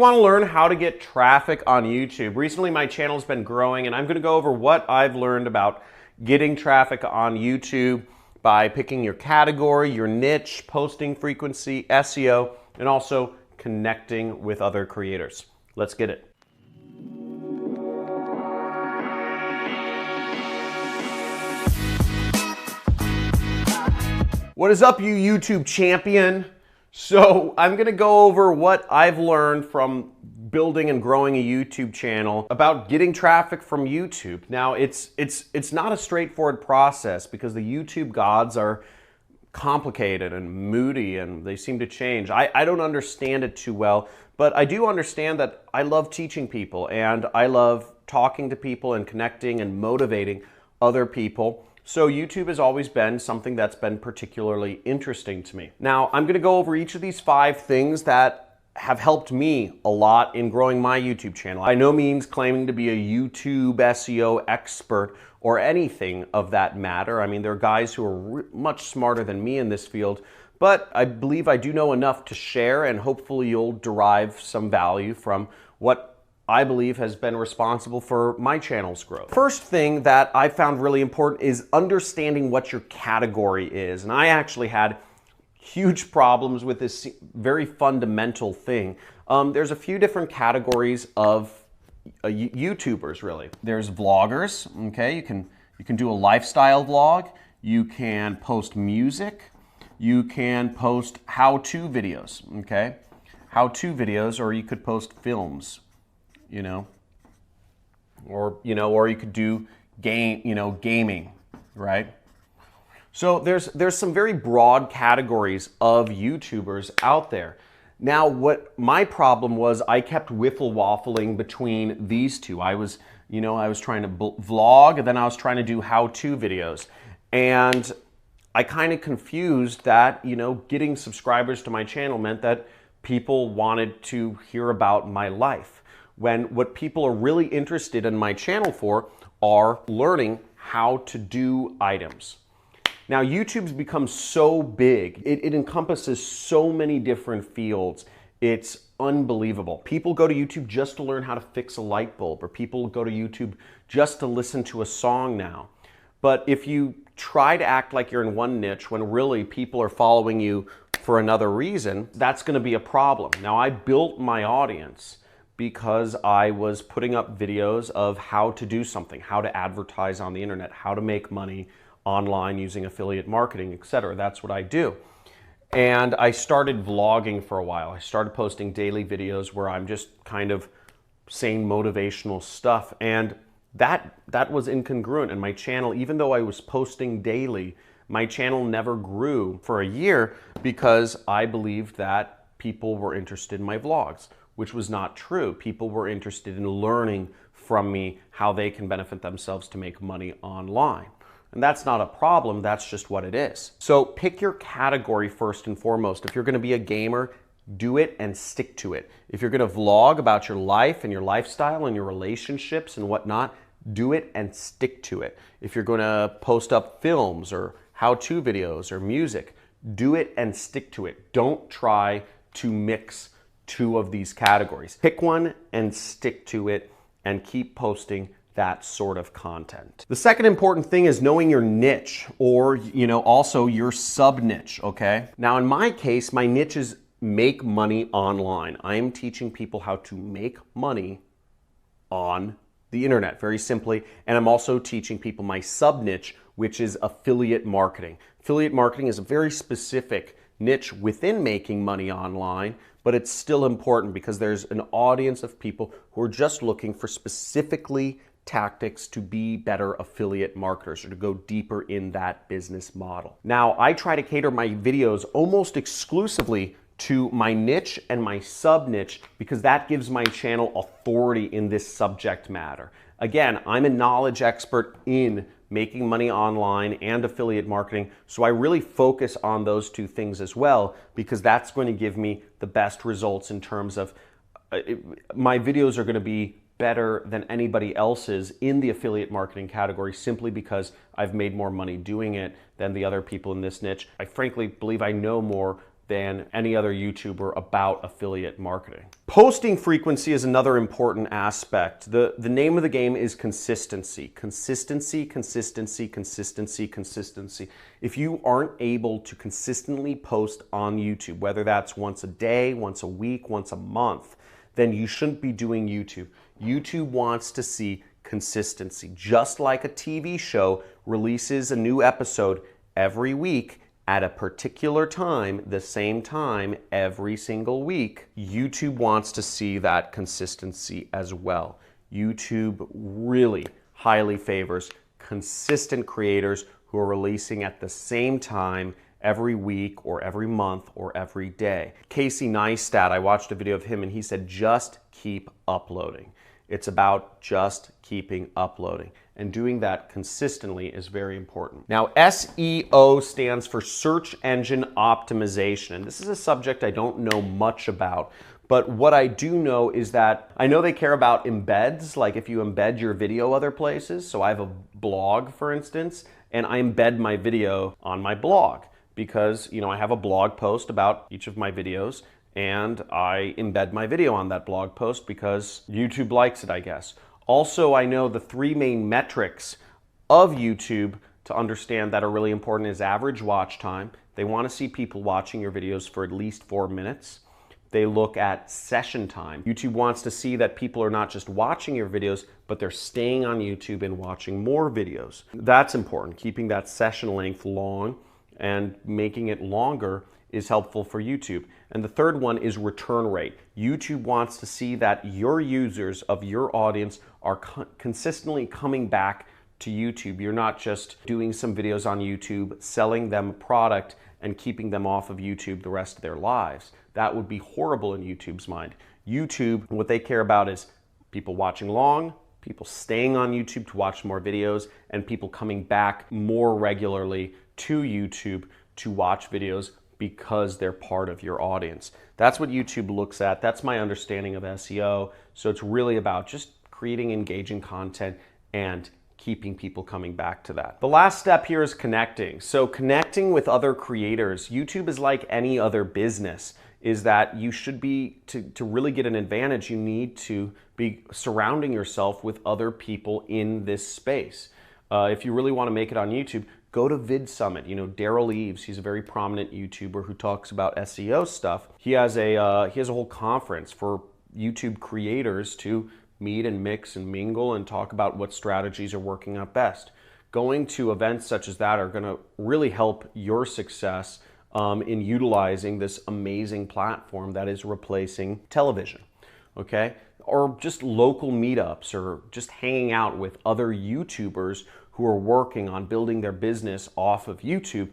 want to learn how to get traffic on YouTube? Recently, my channel's been growing, and I'm going to go over what I've learned about getting traffic on YouTube by picking your category, your niche, posting frequency, SEO, and also connecting with other creators. Let's get it. What is up, you YouTube champion? So I'm gonna go over what I've learned from building and growing a YouTube channel about getting traffic from YouTube. Now, it's not a straightforward process because the YouTube gods are complicated and moody and they seem to change. I don't understand it too well, but I do understand that I love teaching people and I love talking to people and connecting and motivating other people. So YouTube has always been something that's been particularly interesting to me. Now, I'm going to go over each of these 5 things that have helped me a lot in growing my YouTube channel. By no means claiming to be a YouTube SEO expert or anything of that matter. I mean, there are guys who are much smarter than me in this field, but I believe I do know enough to share, and hopefully you'll derive some value from what I believe has been responsible for my channel's growth. First thing that I found really important is understanding what your category is. And I actually had huge problems with this very fundamental thing. There's a few different categories of YouTubers, really. There's vloggers, okay? You can do a lifestyle vlog. You can post music. You can post how-to videos, okay? How-to videos, or you could post films. Or you could do gaming, right? So there's some very broad categories of YouTubers out there. Now, what my problem was, I kept whiffle-waffling between these two. I was trying to vlog, and then I was trying to do how-to videos. And I kind of confused that, getting subscribers to my channel meant that people wanted to hear about my life, when what people are really interested in my channel for are learning how to do items. Now, YouTube's become so big. It encompasses so many different fields. It's unbelievable. People go to YouTube just to learn how to fix a light bulb, or people go to YouTube just to listen to a song now. But if you try to act like you're in one niche when really people are following you for another reason, that's going to be a problem. Now, I built my audience because I was putting up videos of how to do something, how to advertise on the internet, how to make money online using affiliate marketing, etc. That's what I do. And I started vlogging for a while. I started posting daily videos where I'm just kind of saying motivational stuff. And that was incongruent. And my channel, even though I was posting daily, my channel never grew for a year because I believed that people were interested in my vlogs, which was not true. People were interested in learning from me how they can benefit themselves to make money online. And that's not a problem, that's just what it is. So pick your category first and foremost. If you're gonna be a gamer, do it and stick to it. If you're gonna vlog about your life and your lifestyle and your relationships and whatnot, do it and stick to it. If you're gonna post up films or how-to videos or music, do it and stick to it. Don't try to mix 2 of these categories. Pick one and stick to it and keep posting that sort of content. The second important thing is knowing your niche, or also your sub-niche, okay? Now, in my case, my niche is make money online. I am teaching people how to make money on the internet, very simply, and I'm also teaching people my sub-niche, which is affiliate marketing. Affiliate marketing is a very specific niche within making money online, but it's still important because there's an audience of people who are just looking for specifically tactics to be better affiliate marketers or to go deeper in that business model. Now, I try to cater my videos almost exclusively to my niche and my sub-niche because that gives my channel authority in this subject matter. Again, I'm a knowledge expert in making money online and affiliate marketing, so I really focus on those 2 things as well because that's going to give me the best results in terms of my videos are going to be better than anybody else's in the affiliate marketing category simply because I've made more money doing it than the other people in this niche. I frankly believe I know more than any other YouTuber about affiliate marketing. Posting frequency is another important aspect. The name of the game is consistency. Consistency, consistency, consistency, consistency. If you aren't able to consistently post on YouTube, whether that's once a day, once a week, once a month, then you shouldn't be doing YouTube. YouTube wants to see consistency. Just like a TV show releases a new episode every week, at a particular time, the same time every single week, YouTube wants to see that consistency as well. YouTube really highly favors consistent creators who are releasing at the same time every week or every month or every day. Casey Neistat, I watched a video of him and he said, just keep uploading. It's about just keeping uploading. And doing that consistently is very important. Now, SEO stands for search engine optimization. And this is a subject I don't know much about. But what I do know is that I know they care about embeds, like if you embed your video other places. So I have a blog, for instance, and I embed my video on my blog because, you know, I have a blog post about each of my videos and I embed my video on that blog post because YouTube likes it, I guess. Also, I know the three main metrics of YouTube to understand that are really important is average watch time. They want to see people watching your videos for at least 4 minutes. They look at session time. YouTube wants to see that people are not just watching your videos, but they're staying on YouTube and watching more videos. That's important. Keeping that session length long and making it longer is helpful for YouTube. And the third one is return rate. YouTube wants to see that your users of your audience are consistently coming back to YouTube. You're not just doing some videos on YouTube, selling them a product and keeping them off of YouTube the rest of their lives. That would be horrible in YouTube's mind. YouTube, what they care about is people watching long, people staying on YouTube to watch more videos, and people coming back more regularly to YouTube to watch videos because they're part of your audience. That's what YouTube looks at. That's my understanding of SEO. So it's really about just creating engaging content and keeping people coming back to that. The last step here is connecting. So connecting with other creators. YouTube is like any other business, is that you should be, to really get an advantage, you need to be surrounding yourself with other people in this space. If you really want to make it on YouTube, go to Vid Summit. You know, Daryl Eves, he's a very prominent YouTuber who talks about SEO stuff. He has a whole conference for YouTube creators to meet and mix and mingle and talk about what strategies are working out best. Going to events such as that are going to really help your success in utilizing this amazing platform that is replacing television, okay? Or just local meetups or just hanging out with other YouTubers who are working on building their business off of YouTube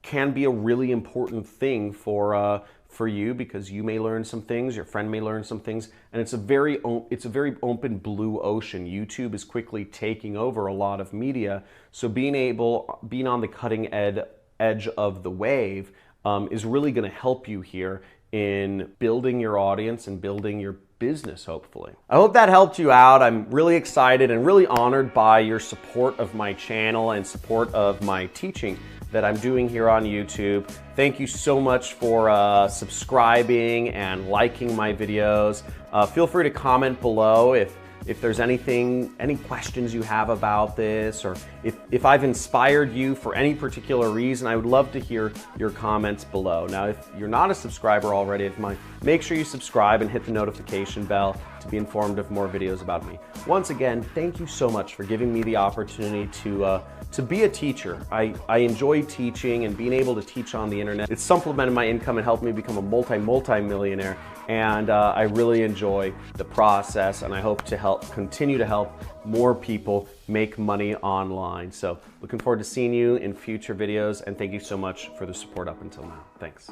can be a really important thing for you, because you may learn some things, your friend may learn some things, and it's a very open blue ocean. YouTube is quickly taking over a lot of media, so being on the cutting edge of the wave is really going to help you here in building your audience and building your business, hopefully. I hope that helped you out. I'm really excited and really honored by your support of my channel and support of my teaching that I'm doing here on YouTube. Thank you so much for subscribing and liking my videos. Feel free to comment below if there's any questions you have about this, or if I've inspired you for any particular reason. I would love to hear your comments below. Now, if you're not a subscriber already of mine, make sure you subscribe and hit the notification bell to be informed of more videos about me. Once again, thank you so much for giving me the opportunity to be a teacher. I enjoy teaching and being able to teach on the internet. It's supplemented my income and helped me become a multi-millionaire. And I really enjoy the process, and I hope to continue to help more people make money online. So looking forward to seeing you in future videos, and thank you so much for the support up until now. Thanks.